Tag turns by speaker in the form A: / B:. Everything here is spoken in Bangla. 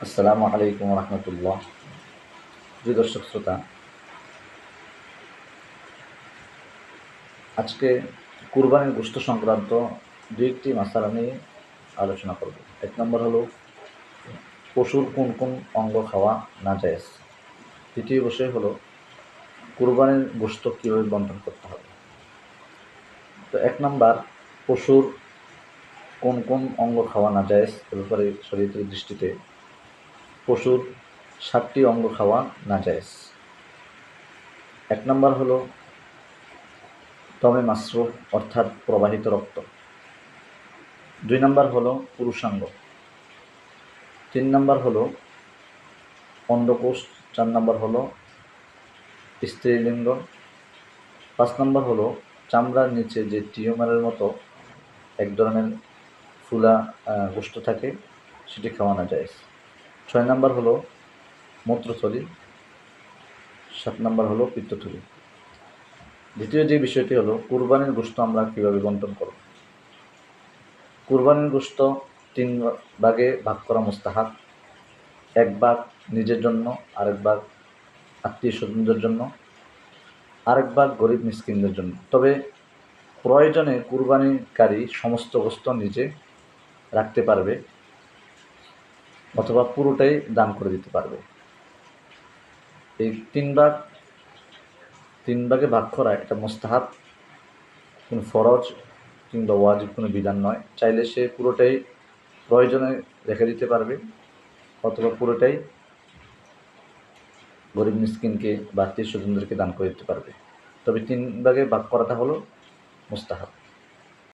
A: আসসালামু আলাইকুম রহমতুল্লাহ। প্রিয় দর্শক শ্রোতা, আজকে কুরবানির গোশত সংক্রান্ত দু একটি মাসালা নিয়ে আলোচনা করব। এক নম্বর হলো পশুর কোন কোন অঙ্গ খাওয়া নাজায়েজ। দ্বিতীয় বিষয় হলো কুরবানির গোশত কীভাবে বন্টন করতে হবে। তো এক নম্বর, পশুর কোন কোন অঙ্গ খাওয়া নাজায়েজ এ ব্যাপারে শরীয়তের দৃষ্টিতে পশুর 7টি অঙ্গ খাওয়া নাজায়েজ। এক নম্বর হলো দমে মাসরুহ অর্থাৎ প্রবাহিত রক্ত। 2 নম্বর হলো পুরুষাঙ্গ। 3 নম্বর হলো অন্ডকোষ। 4 নম্বর হলো স্ত্রীলিঙ্গ। 5 নম্বর হলো চামড়ার নিচে যে টিউমারের মতো এক ধরনের ফুলা গোশত থাকে, সেটি খাওয়ানো যায়। 6 নম্বর হলো মূত্রথলি। 7 নম্বর হলো পিত্তথলি। দ্বিতীয় যে বিষয়টি হলো কুরবানির গোশত আমরা কীভাবে বন্টন করব। কুরবানির গোশত 3 ভাগে ভাগ করা মুস্তাহাব। 1 ভাগ নিজের জন্য, আরেক ভাগ আত্মীয় স্বজনদের জন্য, আরেক ভাগ গরিব মিসকিনদের জন্য। তবে প্রয়োজনে কুরবানিকারী সমস্ত গোশত নিজে রাখতে পারবে অথবা পুরোটাই দান করে দিতে পারবে। এই 3 ভাগে ভাগ করা এটা মুস্তাহাব, কোনো ফরজ কিংবা ওয়াজিব কোনো বিধান নয়। চাইলে সে পুরোটাই প্রয়োজনে রেখে দিতে পারবে অথবা পুরোটাই গরিব মিসকিনকে বা আত্মীয় স্বজনদেরকে দান করে দিতে পারবে। তবে 3 ভাগে ভাগ করাটা হলো মুস্তাহাব।